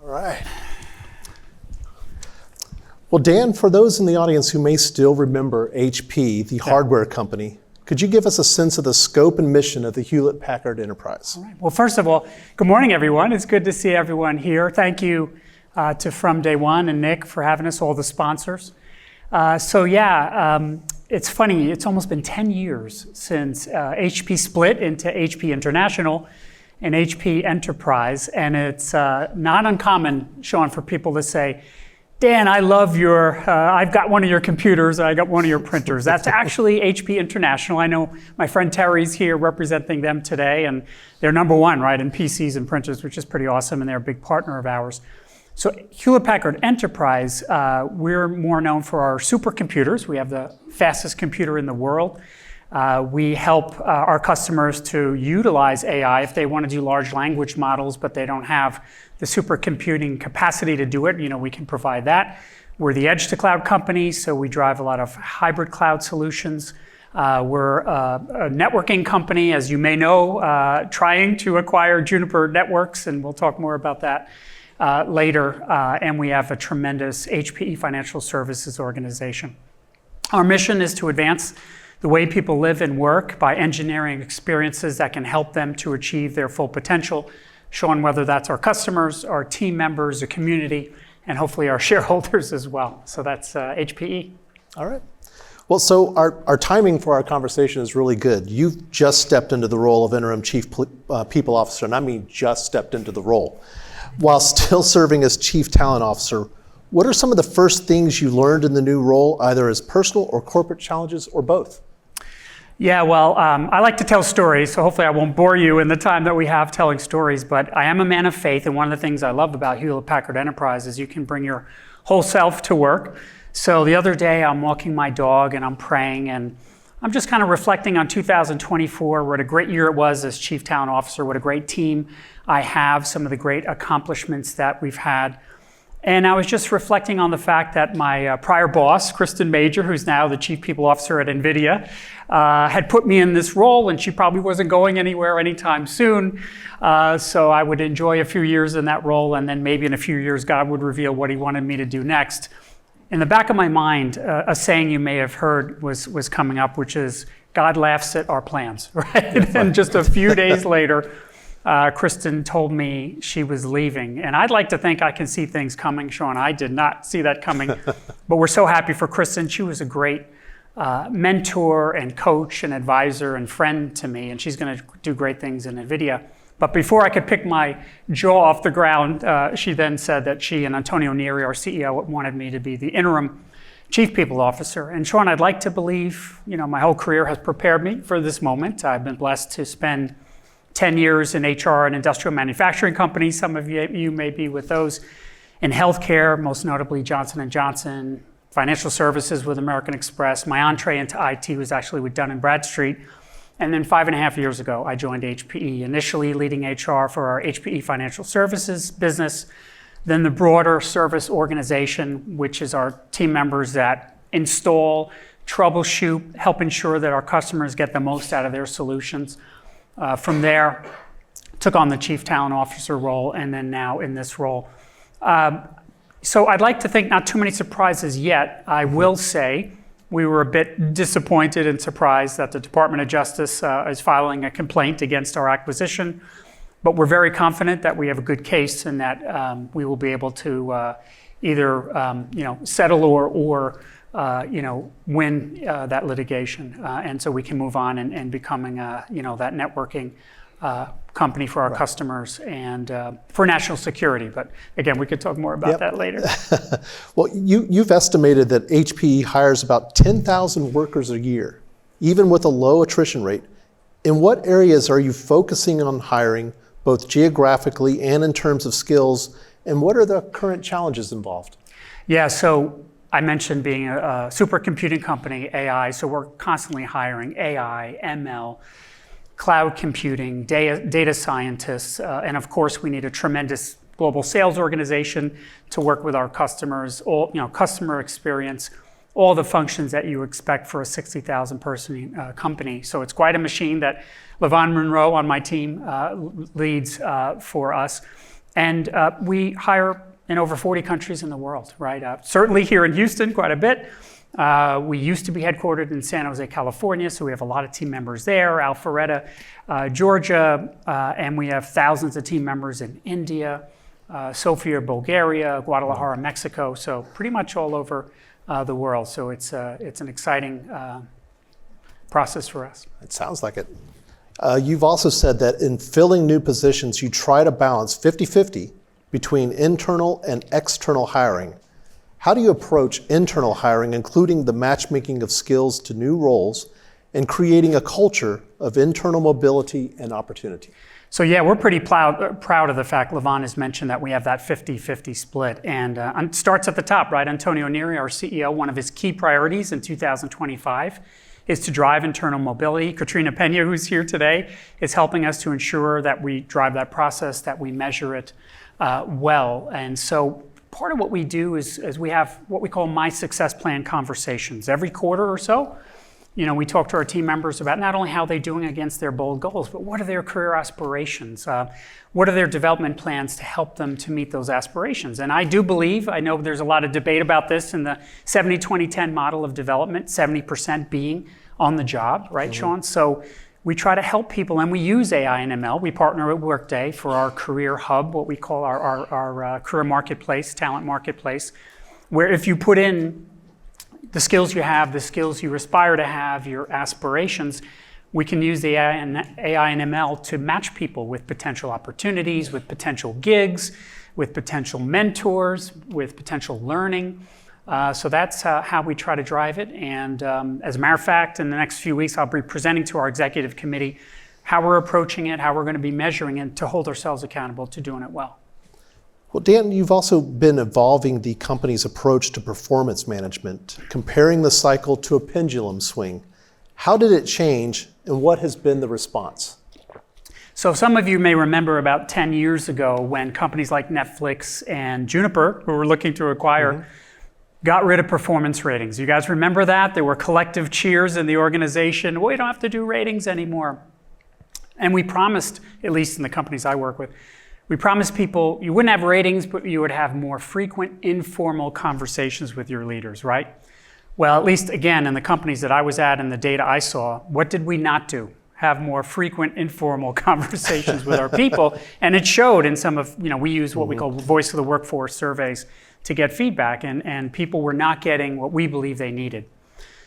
All right. Well, Dan, for those in the audience who may still remember HP, the hardware company, could you give us a sense of the scope and mission of the Hewlett Packard Enterprise? All right. Well, first of all, good morning, everyone. It's good to see everyone here. Thank you to From Day One and Nick for having us, all the sponsors. It's funny, it's almost been 10 years since HP split into HP International and HP Enterprise, and it's not uncommon, Sean, for people to say, Dan, I love I've got one of your computers, I got one of your printers. That's actually HP International. I know my friend Terry's here representing them today, and they're number one, right, in PCs and printers, which is pretty awesome, and they're a big partner of ours. So Hewlett Packard Enterprise, we're more known for our supercomputers. We have the fastest computer in the world. We help our customers to utilize AI if they want to do large language models, but they don't have the supercomputing capacity to do it. You know, we can provide that. We're the edge to cloud company, so we drive a lot of hybrid cloud solutions. We're a networking company, as you may know, trying to acquire Juniper Networks, and we'll talk more about that later. And we have a tremendous HPE financial services organization. Our mission is to advance the way people live and work by engineering experiences that can help them to achieve their full potential. Sean, whether that's our customers, our team members, the community, and hopefully our shareholders as well. So that's HPE. All right. Well, so our timing for our conversation is really good. You've just stepped into the role of Interim Chief People Officer, and I mean just stepped into the role. While still serving as Chief Talent Officer, what are some of the first things you learned in the new role, either as personal or corporate challenges, or both? Yeah, well, I like to tell stories, so hopefully I won't bore you in the time that we have telling stories, but I am a man of faith, and one of the things I love about Hewlett Packard Enterprise is you can bring your whole self to work. So the other day I'm walking my dog and I'm praying, and I'm just kind of reflecting on 2024, what a great year it was as Chief Talent Officer, what a great team I have, some of the great accomplishments that we've had. And I was just reflecting on the fact that my prior boss, Kristen Major, who's now the Chief People Officer at NVIDIA, had put me in this role, and she probably wasn't going anywhere anytime soon. So I would enjoy a few years in that role, and then maybe in a few years, God would reveal what he wanted me to do next. In the back of my mind, a saying you may have heard was coming up, which is, God laughs at our plans, right? And just a few days later, Kristen told me she was leaving. And I'd like to think I can see things coming, Sean. I did not see that coming. But we're so happy for Kristen. She was a great mentor and coach and advisor and friend to me. And she's going to do great things in NVIDIA. But before I could pick my jaw off the ground, she then said that she and Antonio Neri, our CEO, wanted me to be the interim Chief People Officer. And Sean, I'd like to believe, my whole career has prepared me for this moment. I've been blessed to spend 10 years in HR and industrial manufacturing companies. Some of you may be with those in healthcare, most notably Johnson & Johnson, financial services with American Express. My entree into IT was actually with Dun & Bradstreet. And then 5.5 years ago, I joined HPE, initially leading HR for our HPE financial services business, then the broader service organization, which is our team members that install, troubleshoot, help ensure that our customers get the most out of their solutions. From there, took on the Chief Talent Officer role, and then now in this role. So I'd like to think not too many surprises yet. I will say we were a bit disappointed and surprised that the Department of Justice is filing a complaint against our acquisition, but we're very confident that we have a good case and that we will be able to either settle or win that litigation, and so we can move on and becoming that networking company for our customers and for national security. But again, we could talk more about that later. Well, you've estimated that HPE hires about 10,000 workers a year, even with a low attrition rate. In what areas are you focusing on hiring, both geographically and in terms of skills, and what are the current challenges involved? Yeah, so I mentioned being a supercomputing company, AI, so we're constantly hiring AI, ML, cloud computing, data scientists, and of course we need a tremendous global sales organization to work with our customers, all customer experience, all the functions that you expect for a 60,000 person company. So it's quite a machine that Levon Monroe on my team leads for us. And we hire in over 40 countries in the world, right? Certainly here in Houston, quite a bit. We used to be headquartered in San Jose, California, so we have a lot of team members there, Alpharetta, Georgia, and we have thousands of team members in India, Sofia, Bulgaria, Guadalajara, Mexico, so pretty much all over the world. So it's an exciting process for us. It sounds like it. You've also said that in filling new positions, you try to balance 50-50 between internal and external hiring. How do you approach internal hiring, including the matchmaking of skills to new roles and creating a culture of internal mobility and opportunity? So yeah, we're pretty proud of the fact Levon has mentioned that we have that 50-50 split. And it starts at the top, right? Antonio Neri, our CEO, one of his key priorities in 2025 is to drive internal mobility. Katrina Pena, who's here today, is helping us to ensure that we drive that process, that we measure it well. And so part of what we do is we have what we call My Success Plan conversations. Every quarter or so, we talk to our team members about not only how they're doing against their bold goals, but what are their career aspirations? What are their development plans to help them to meet those aspirations? And I do believe, I know there's a lot of debate about this in the 70-20-10 model of development, 70% being on the job, right, Sean? So we try to help people, and we use AI and ML. We partner with Workday for our career hub, what we call our career marketplace, talent marketplace, where if you put in the skills you have, the skills you aspire to have, your aspirations, we can use the AI and ML to match people with potential opportunities, with potential gigs, with potential mentors, with potential learning. So that's how we try to drive it. And as a matter of fact, in the next few weeks, I'll be presenting to our executive committee how we're approaching it, how we're going to be measuring it to hold ourselves accountable to doing it well. Well, Dan, you've also been evolving the company's approach to performance management, comparing the cycle to a pendulum swing. How did it change, and what has been the response? So some of you may remember about 10 years ago when companies like Netflix and Juniper, who were looking to acquire, got rid of performance ratings. You guys remember that? There were collective cheers in the organization. We don't have to do ratings anymore. And we promised, at least in the companies I work with, we promised people you wouldn't have ratings, but you would have more frequent informal conversations with your leaders, right? Well, at least again, in the companies that I was at and the data I saw, what did we not do? Have more frequent informal conversations with our people. And it showed in some of, we use what we call voice of the workforce surveys to get feedback, and people were not getting what we believe they needed.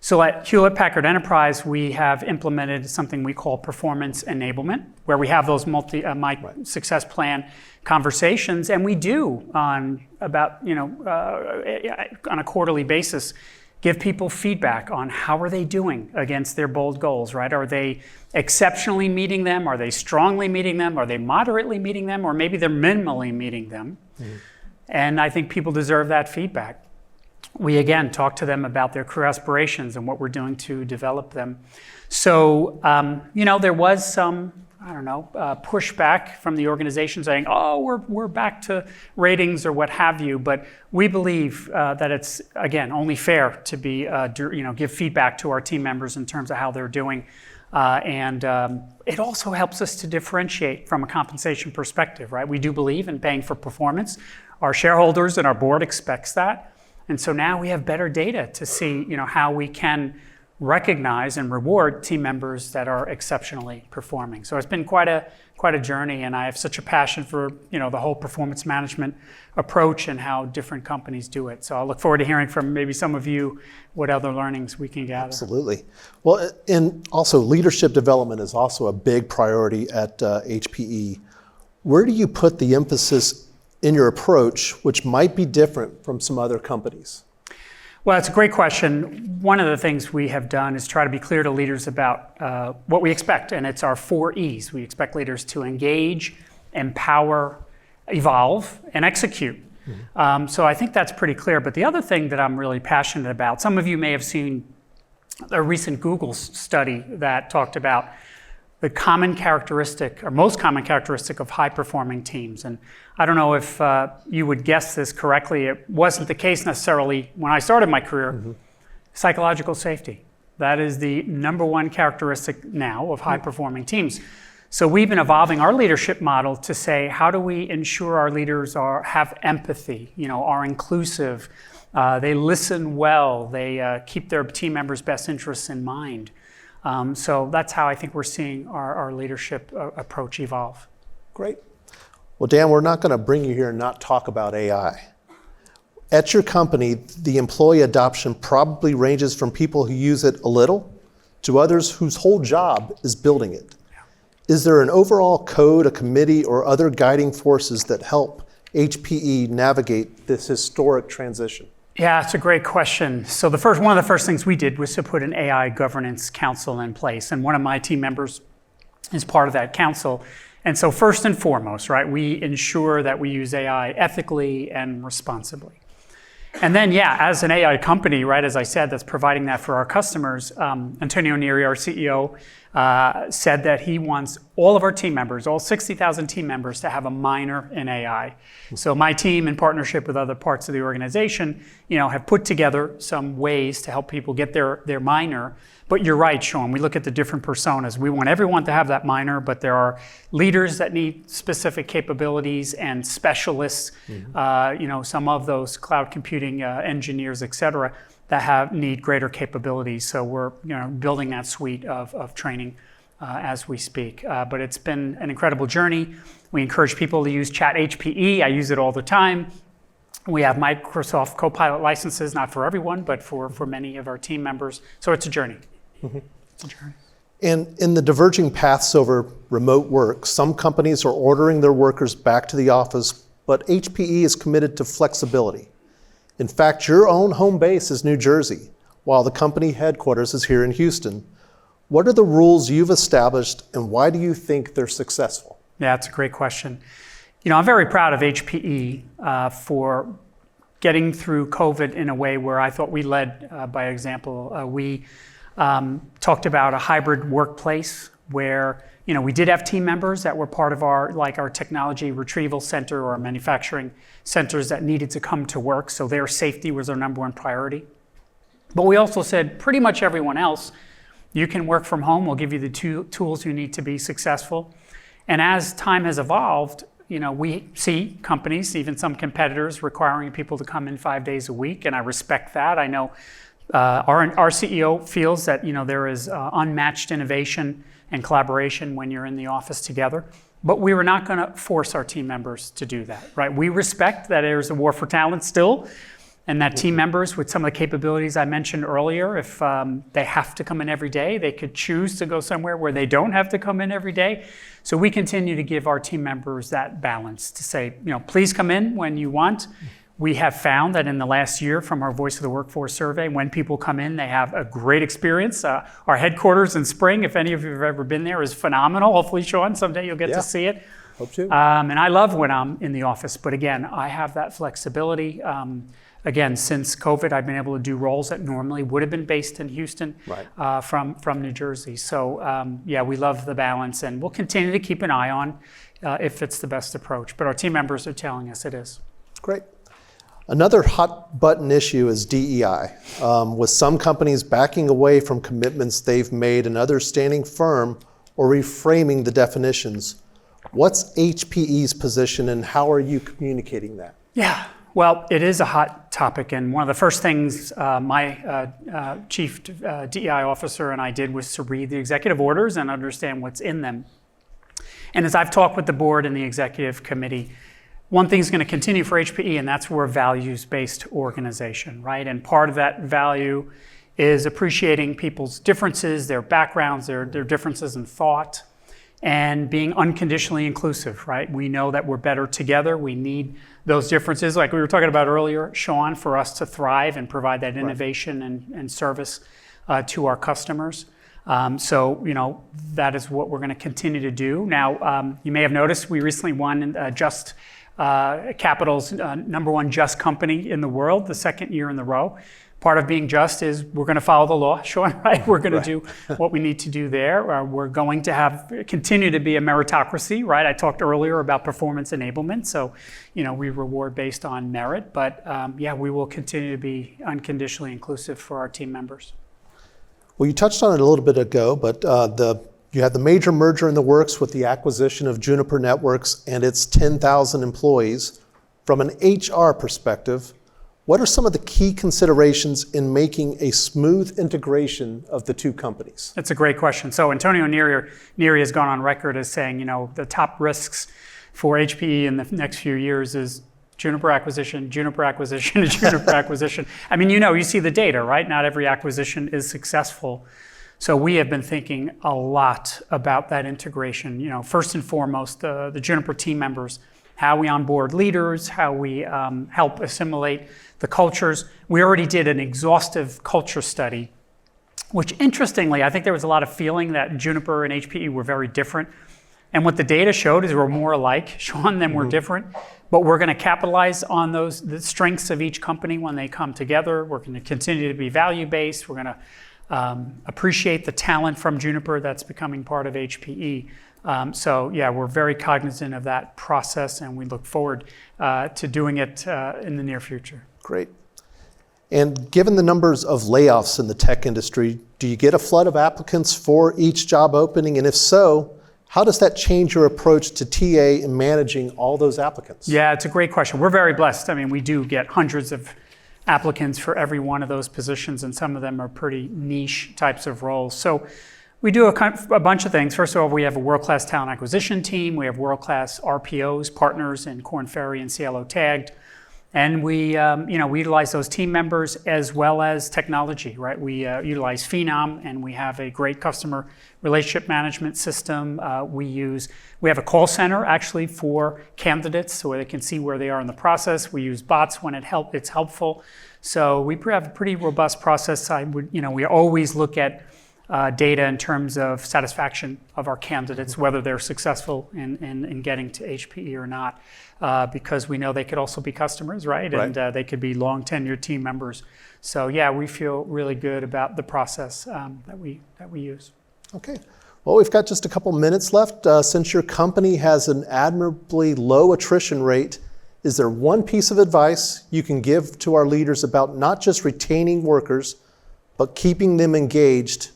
So at Hewlett Packard Enterprise, we have implemented something we call performance enablement, where we have those My Success Plan conversations, and we do on about, on a quarterly basis, give people feedback on how are they doing against their bold goals, right? Are they exceptionally meeting them? Are they strongly meeting them? Are they moderately meeting them? Or maybe they're minimally meeting them. And I think people deserve that feedback. We again talk to them about their career aspirations and what we're doing to develop them. So, there was some, pushback from the organization saying, oh, we're back to ratings or what have you. But we believe that it's, again, only fair to be, give feedback to our team members in terms of how they're doing. And it also helps us to differentiate from a compensation perspective, right? We do believe in paying for performance. Our shareholders and our board expects that. And so now we have better data to see, how we can recognize and reward team members that are exceptionally performing. So it's been quite a journey, and I have such a passion for, the whole performance management approach and how different companies do it. So I'll look forward to hearing from maybe some of you what other learnings we can gather. Absolutely. Well, and also leadership development is also a big priority at HPE. Where do you put the emphasis in your approach, which might be different from some other companies? Well, it's a great question. One of the things we have done is try to be clear to leaders about what we expect, and it's our 4 E's. We expect leaders to engage, empower, evolve, and execute. So I think that's pretty clear. But the other thing that I'm really passionate about, some of you may have seen a recent Google study that talked about the common characteristic, or most common characteristic of high-performing teams. And I don't know if you would guess this correctly. It wasn't the case necessarily when I started my career. Psychological safety. That is the number one characteristic now of high-performing teams. So we've been evolving our leadership model to say, how do we ensure our leaders have empathy, are inclusive, they listen well, they keep their team members' best interests in mind. So that's how I think we're seeing our leadership approach evolve. Great. Well, Dan, we're not going to bring you here and not talk about AI. At your company, the employee adoption probably ranges from people who use it a little to others whose whole job is building it. Is there an overall code, a committee, or other guiding forces that help HPE navigate this historic transition? Yeah, it's a great question. So one of the first things we did was to put an AI governance council in place, and one of my team members is part of that council. And so first and foremost, right, we ensure that we use AI ethically and responsibly. And then, as an AI company, right, as I said, that's providing that for our customers, Antonio Neri, our CEO, said that he wants all of our team members, all 60,000 team members, to have a minor in AI. So my team, in partnership with other parts of the organization, have put together some ways to help people get their minor. But you're right, Sean, we look at the different personas. We want everyone to have that minor, but there are leaders that need specific capabilities and specialists, some of those cloud computing engineers, et cetera, that need greater capabilities. So we're building that suite of training as we speak. But it's been an incredible journey. We encourage people to use Chat HPE. I use it all the time. We have Microsoft Copilot licenses, not for everyone, but for many of our team members. So it's a journey. Mm-hmm. It's a journey. And in the diverging paths over remote work, some companies are ordering their workers back to the office, but HPE is committed to flexibility. In fact, your own home base is New Jersey, while the company headquarters is here in Houston. What are the rules you've established, and why do you think they're successful? Yeah, it's a great question. I'm very proud of HPE for getting through COVID in a way where I thought we led by example. We talked about a hybrid workplace where we did have team members that were part of our technology retrieval center or our manufacturing centers that needed to come to work. So their safety was our number one priority. But we also said pretty much everyone else, you can work from home. We'll give you the tools you need to be successful. And as time has evolved, we see companies, even some competitors, requiring people to come in 5 days a week, and I respect that. I know our CEO feels that there is unmatched innovation and collaboration when you're in the office together, but we were not going to force our team members to do that, right? We respect that there's a war for talent still, and that team members with some of the capabilities I mentioned earlier, if they have to come in every day, they could choose to go somewhere where they don't have to come in every day. So we continue to give our team members that balance to say, please come in when you want. We have found that in the last year from our Voice of the Workforce survey, when people come in, they have a great experience. Our headquarters in Spring, if any of you have ever been there, is phenomenal. Hopefully, Sean, someday you'll get to see it. Hope to. And I love when I'm in the office, but again, I have that flexibility. Again, since COVID, I've been able to do roles that normally would have been based in Houston from New Jersey. So we love the balance, and we'll continue to keep an eye on if it's the best approach. But our team members are telling us it is. Great. Another hot button issue is DEI, with some companies backing away from commitments they've made and others standing firm or reframing the definitions. What's HPE's position, and how are you communicating that? Yeah. Well, it is a hot topic, and one of the first things my chief DEI officer and I did was to read the executive orders and understand what's in them. And as I've talked with the board and the executive committee, one thing is going to continue for HPE, and that's we're a values-based organization, right? And part of that value is appreciating people's differences, their backgrounds, their differences in thought, and being unconditionally inclusive, right? We know that we're better together. We need those differences, like we were talking about earlier, Sean, for us to thrive and provide that innovation and service to our customers. So, that is what we're going to continue to do. Now, you may have noticed we recently won Just Capital's number one just company in the world, the second year in a row. Part of being just is we're going to follow the law, Sean, right? We're going to do what we need to do there. We're going to continue to be a meritocracy, right? I talked earlier about performance enablement. So, we reward based on merit. But we will continue to be unconditionally inclusive for our team members. Well, you touched on it a little bit ago, but the You have the major merger in the works with the acquisition of Juniper Networks and its 10,000 employees. From an HR perspective, what are some of the key considerations in making a smooth integration of the two companies? That's a great question. So Antonio Neri has gone on record as saying, the top risks for HPE in the next few years is Juniper acquisition, and Juniper acquisition. I mean, you see the data, right? Not every acquisition is successful. So we have been thinking a lot about that integration. First and foremost, the Juniper team members, how we onboard leaders, how we help assimilate the cultures. We already did an exhaustive culture study, which interestingly, I think there was a lot of feeling that Juniper and HPE were very different. And what the data showed is we're more alike. Sean, them were different. But we're going to capitalize on the strengths of each company when they come together. We're going to continue to be value-based. We're going to appreciate the talent from Juniper that's becoming part of HPE. So yeah, we're very cognizant of that process, and we look forward to doing it in the near future. Great. And given the numbers of layoffs in the tech industry, do you get a flood of applicants for each job opening? And if so, how does that change your approach to TA in managing all those applicants? Yeah, it's a great question. We're very blessed. I mean, we do get hundreds of applicants for every one of those positions, and some of them are pretty niche types of roles. So we do a bunch of things. First of all, we have a world-class talent acquisition team. We have world-class RPOs, partners in Korn Ferry and Cielo Tagged. And we utilize those team members as well as technology, right? We utilize Phenom, and we have a great customer relationship management system. We have a call center actually for candidates so they can see where they are in the process. We use bots when it's helpful. So we have a pretty robust process. We always look at data in terms of satisfaction of our candidates, whether they're successful in getting to HPE or not, because we know they could also be customers, right? And they could be long tenured team members. So yeah, we feel really good about the process that we use. Okay. Well, we've got just a couple minutes left. Since your company has an admirably low attrition rate, is there one piece of advice you can give to our leaders about not just retaining workers, but keeping them engaged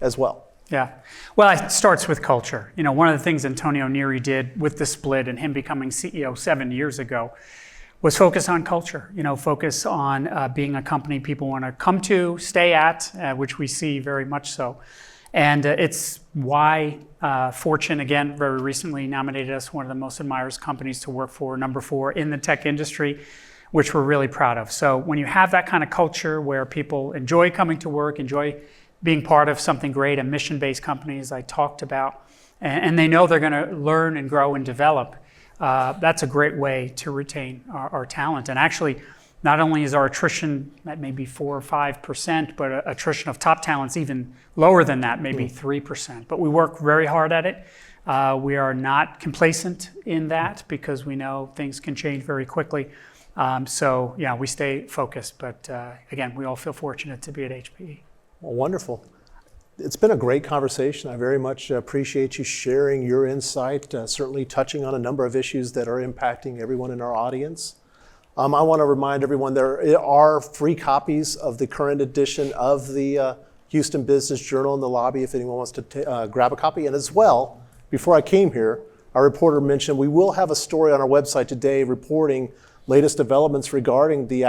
as well? Yeah. Well, it starts with culture. One of the things Antonio Neri did with the split and him becoming CEO 7 years ago was focus on culture, focus on being a company people want to come to, stay at, which we see very much so. And it's why Fortune, again, very recently nominated us one of the most admired companies to work for, number 4 in the tech industry, which we're really proud of. So when you have that kind of culture where people enjoy coming to work, enjoy being part of something great, a mission-based company, as I talked about, and they know they're going to learn and grow and develop, that's a great way to retain our talent. And actually, not only is our attrition at maybe 4 or 5%, but attrition of top talent's even lower than that, maybe 3%. But we work very hard at it. We are not complacent in that because we know things can change very quickly. So yeah, we stay focused. But again, we all feel fortunate to be at HPE. Well, wonderful. It's been a great conversation. I very much appreciate you sharing your insight, certainly touching on a number of issues that are impacting everyone in our audience. I want to remind everyone there are free copies of the current edition of the Houston Business Journal in the lobby if anyone wants to grab a copy. And as well, before I came here, our reporter mentioned we will have a story on our website today reporting latest developments regarding the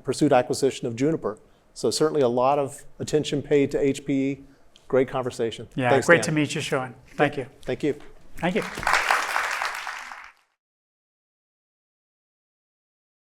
pursued acquisition of Juniper. So certainly a lot of attention paid to HPE. Great conversation. Yeah, Thanks, great Dan. to meet you, Sean. Thank you. Thank you. Thank you.